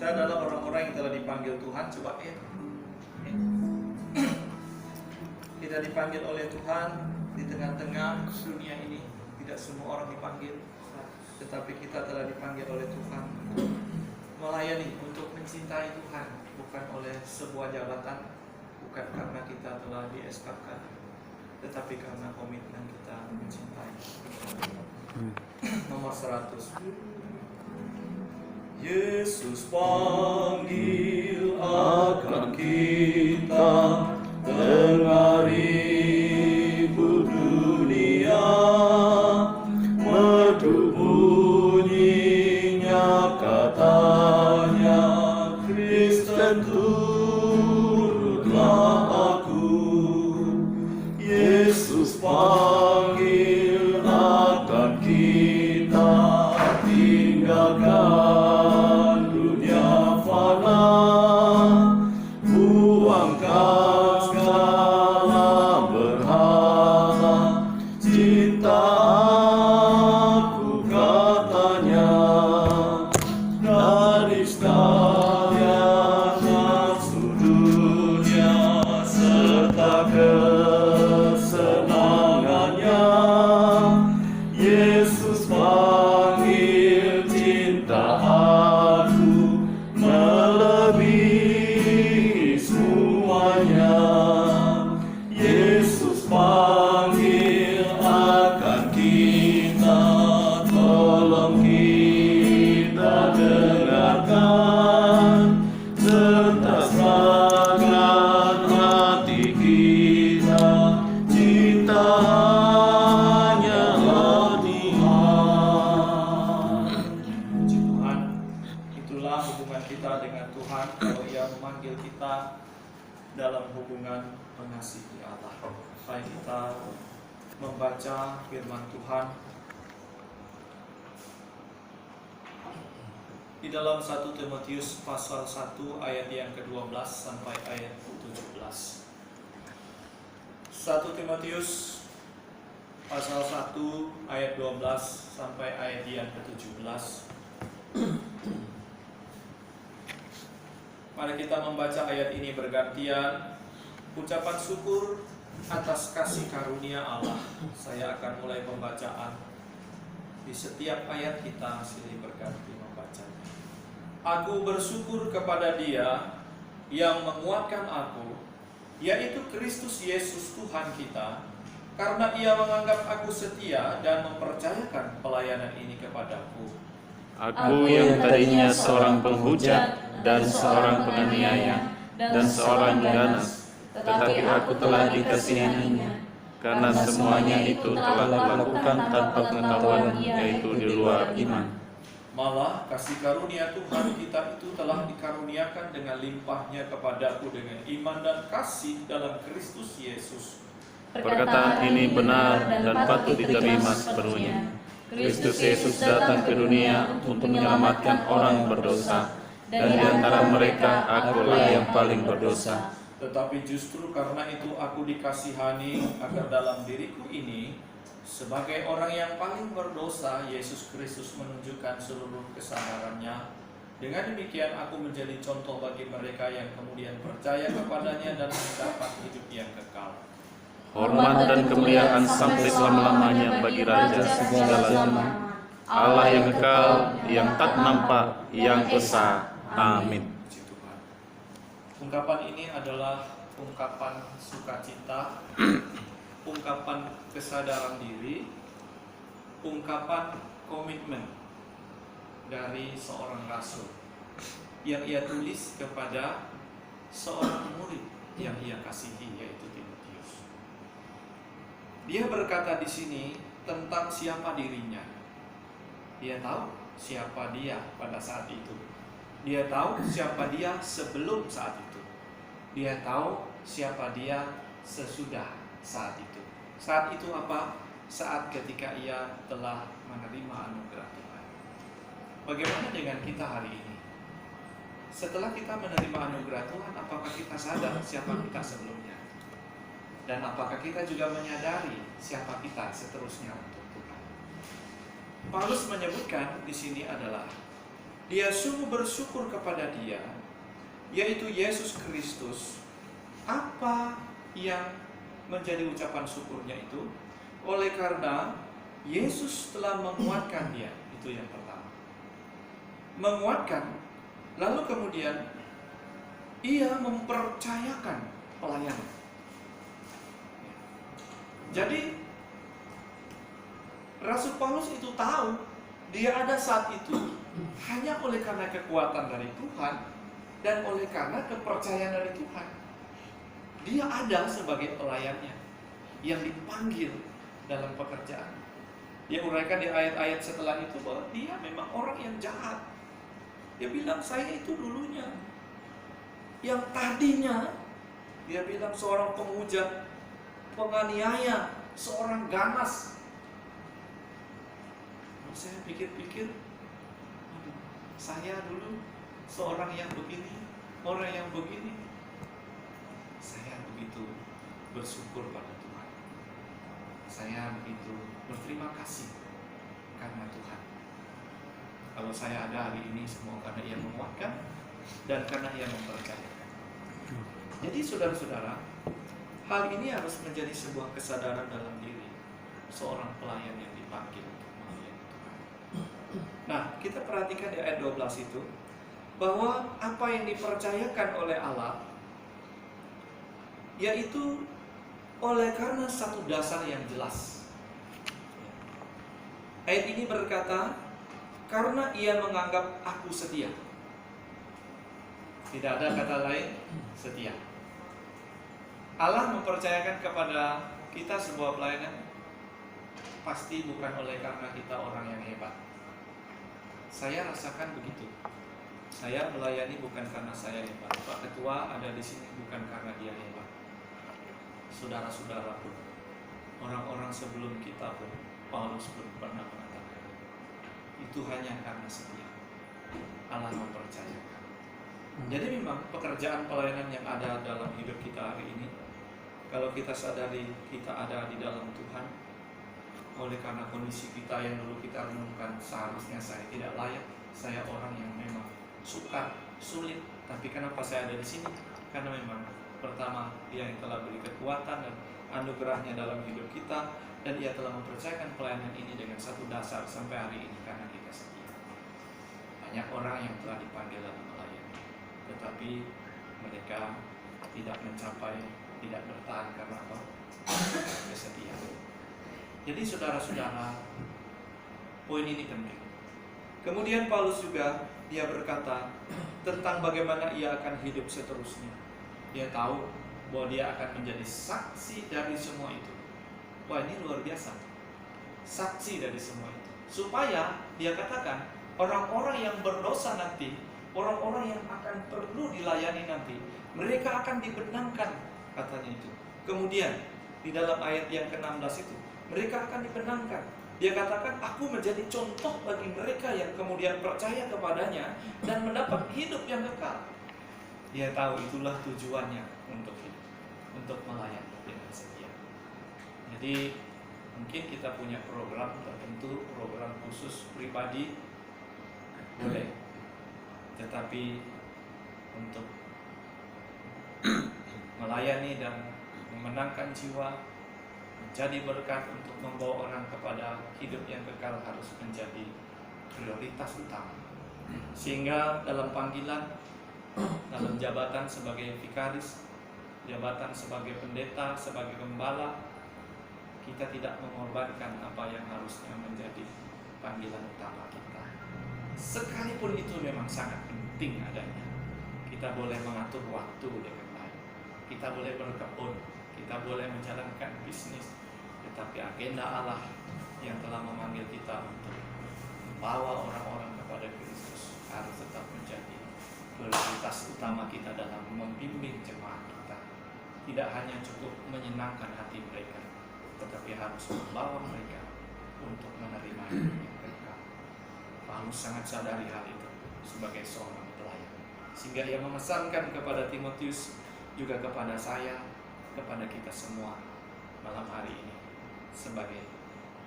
Kita adalah orang-orang yang telah dipanggil Tuhan. Coba ya. Kita dipanggil oleh Tuhan di tengah-tengah dunia ini. Tidak semua orang dipanggil, tetapi kita telah dipanggil oleh Tuhan untuk melayani, untuk mencintai Tuhan, bukan oleh sebuah jabatan, bukan karena kita telah dieskakan, tetapi karena komitmen kita mencintai. Nomor 100. Yesus panggil akan kita tengah ribut dunia, merdu bunyinya katanya, Kristen turutlah aku. Yesus panggil akan kita tinggalkan dunia fana, buangkan segala berhala, cinta aku katanya, dari sekalian nafsu dunia serta kesenangannya. Yesus panggil cinta aku melebihi semuanya. Yesus panggil akan kita, tolong kita dengarkan, serta serahkan hati kita, cinta hanyalah Tuhan. Puji Tuhan, itulah hubungan kita dengan Tuhan kalau Ia memanggil kita dalam hubungan mengasihi Allah. Mari kita membaca firman Tuhan di dalam 1 Timotius pasal 1 ayat yang ke-12 sampai ayat ke-17. 1 Timotius pasal 1 ayat 12 sampai ayat yang ke-17. Mari kita membaca ayat ini bergantian. Ucapan syukur atas kasih karunia Allah. Saya akan mulai pembacaan. Di setiap ayat kita silih berganti membacanya. Aku bersyukur kepada Dia yang menguatkan aku, yaitu Kristus Yesus Tuhan kita, karena Ia menganggap aku setia dan mempercayakan pelayanan ini kepadaku. Aku yang tadinya seorang penghujat dan seorang penganiaya dan seorang ganas, tetapi aku telah dikasihinya, karena semuanya itu telah kulakukan tanpa pengetahuan, yaitu di luar iman. Malah kasih karunia Tuhan kita itu telah dikaruniakan dengan limpahnya kepadaku dengan iman dan kasih dalam Kristus Yesus. Perkataan ini benar dan patut diterima sepenuhnya. Kristus Yesus datang ke dunia untuk menyelamatkan orang berdosa, dan di antara mereka akulah yang paling berdosa. Tetapi justru karena itu aku dikasihani agar dalam diriku ini, sebagai orang yang paling berdosa, Yesus Kristus menunjukkan seluruh kesabarannya. Dengan demikian aku menjadi contoh bagi mereka yang kemudian percaya kepadanya dan mendapat hidup yang kekal. Hormat dan kemuliaan sampai selama-lamanya bagi Raja segala zaman, Allah yang kekal, yang tak nampak, yang esa. Amin. Puji Tuhan. Ungkapan ini adalah ungkapan sukacita, ungkapan kesadaran diri, ungkapan komitmen dari seorang rasul yang ia tulis kepada seorang murid yang ia kasihi, yaitu Timotius. Dia berkata di sini tentang siapa dirinya. Dia tahu siapa dia pada saat itu. Dia tahu siapa dia sebelum saat itu. Dia tahu siapa dia sesudah saat itu. Saat itu apa? Saat ketika ia telah menerima anugerah Tuhan. Bagaimana dengan kita hari ini? Setelah kita menerima anugerah Tuhan, apakah kita sadar siapa kita sebelumnya? Dan apakah kita juga menyadari siapa kita seterusnya untuk Tuhan? Paulus menyebutkan di sini adalah dia sungguh bersyukur kepada Dia, yaitu Yesus Kristus, apa yang menjadi ucapan syukurnya itu? Oleh karena Yesus telah menguatkan dia. Itu yang pertama. Menguatkan, lalu kemudian ia mempercayakan pelayanan. Jadi Rasul Paulus itu tahu dia ada saat itu hanya oleh karena kekuatan dari Tuhan dan oleh karena kepercayaan dari Tuhan. Dia ada sebagai pelayannya yang dipanggil dalam pekerjaan. Dia uraikan di ayat-ayat setelah itu bahwa dia memang orang yang jahat. Dia bilang, saya itu dulunya, yang tadinya dia bilang seorang penghujat, penganiaya, seorang ganas. Lalu saya pikir-pikir, saya dulu seorang yang begini, orang yang begini. Saya begitu bersyukur pada Tuhan. Saya begitu berterima kasih karena Tuhan. Kalau saya ada hari ini semua karena Ia menguatkan dan karena Ia mempercayakan. Jadi saudara-saudara, hal ini harus menjadi sebuah kesadaran dalam diri seorang pelayan yang dipanggil untuk melayani Tuhan. Nah, kita perhatikan di ayat 12 itu bahwa apa yang dipercayakan oleh Allah yaitu oleh karena satu dasar yang jelas. Ayat ini berkata, karena Ia menganggap aku setia. Tidak ada kata lain, setia. Allah mempercayakan kepada kita sebuah pelayanan pasti bukan oleh karena kita orang yang hebat. Saya rasakan begitu. Saya melayani bukan karena saya hebat. Pak Ketua ada di sini bukan karena dia hebat. Saudara-saudara pun, orang-orang sebelum kita pun, Paulus pun pernah mengatakan, itu hanya karena setia. Allah mempercayakan. Jadi memang pekerjaan pelayanan yang ada dalam hidup kita hari ini, kalau kita sadari kita ada di dalam Tuhan, oleh karena kondisi kita yang dulu kita renungkan, seharusnya saya tidak layak, saya orang yang memang sukar, sulit, tapi kenapa saya ada di sini? Karena memang pertama, Dia yang telah beri kekuatan dan anugerahnya dalam hidup kita, dan Ia telah mempercayakan pelayanan ini dengan satu dasar sampai hari ini karena kita setia. Banyak orang yang telah dipanggil dalam melayani, tetapi mereka tidak mencapai, tidak bertahan karena apa? Kesetiaan. Jadi saudara-saudara, poin ini penting. Kemudian Paulus juga dia berkata tentang bagaimana ia akan hidup seterusnya. Dia tahu bahwa dia akan menjadi saksi dari semua itu. Wah, ini luar biasa. Saksi dari semua itu. Supaya dia katakan orang-orang yang berdosa nanti, orang-orang yang akan perlu dilayani nanti, mereka akan dibenangkan, katanya itu. Kemudian di dalam ayat yang ke-16 itu, mereka akan dibenangkan. Dia katakan, aku menjadi contoh bagi mereka yang kemudian percaya kepadanya dan mendapat hidup yang kekal. Dia tahu itulah tujuannya untuk hidup, untuk melayani dengan setia. Jadi mungkin kita punya program tertentu, program khusus pribadi, boleh. Tetapi untuk melayani dan memenangkan jiwa, menjadi berkat untuk membawa orang kepada hidup yang kekal harus menjadi prioritas utama. Sehingga dalam panggilan, dalam jabatan sebagai vikaris, jabatan sebagai pendeta, sebagai gembala, kita tidak mengorbankan apa yang harusnya menjadi panggilan utama kita. Sekalipun itu memang sangat penting adanya. Kita boleh mengatur waktu dengan baik, kita boleh berkebun, kita boleh menjalankan bisnis, tetapi agenda Allah yang telah memanggil kita untuk membawa orang-orang kepada Kristus harus tetap menjadi prioritas utama kita dalam membimbing jemaat kita. Tidak hanya cukup menyenangkan hati mereka, tetapi harus membawa mereka untuk menerima hidup yang kekal. Paulus sangat sadari hal itu sebagai seorang pelayan, sehingga ia memesankan kepada Timotius, juga kepada saya, kepada kita semua malam hari ini sebagai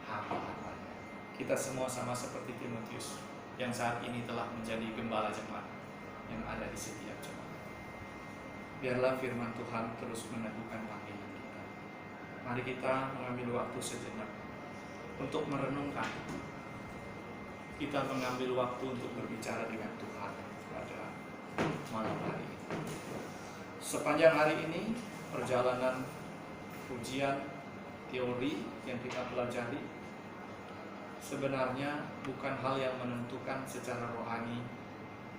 hamba-hambanya. Kita semua sama seperti Timotius, yang saat ini telah menjadi gembala jemaat yang ada di setiap jemaat. Biarlah firman Tuhan terus meneguhkan panggilan kita. Mari kita mengambil waktu sejenak untuk merenungkan. Kita mengambil waktu untuk berbicara dengan Tuhan pada malam hari ini. Sepanjang hari ini, perjalanan ujian teori yang kita pelajari sebenarnya bukan hal yang menentukan secara rohani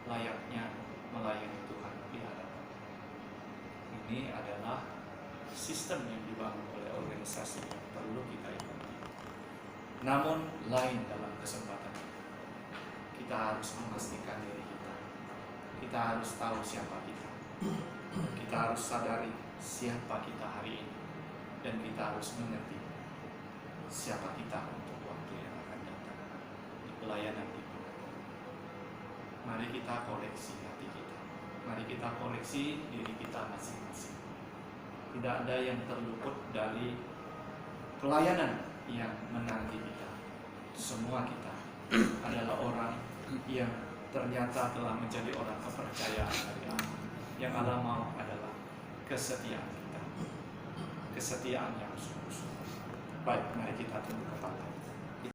layaknya melayani Tuhan di hadapan. Ini adalah sistem yang dibangun oleh organisasi yang perlu kita ikuti. Namun lain dalam kesempatan ini. Kita harus memastikan diri kita. Kita harus tahu siapa kita. Kita harus sadari siapa kita hari ini. Dan kita harus mengerti siapa kita untuk waktu yang akan datang di pelayanan itu. Mari kita koreksi hati kita. Mari kita koreksi diri kita masing-masing. Tidak ada yang terluput dari pelayanan yang menanti kita. Semua kita adalah orang yang ternyata telah menjadi orang kepercayaan dari Allah. Yang Allah mau adalah kesetiaan kita. Kesetiaan yang sungguh-sungguh. Baik, mari kita tunduk kepala.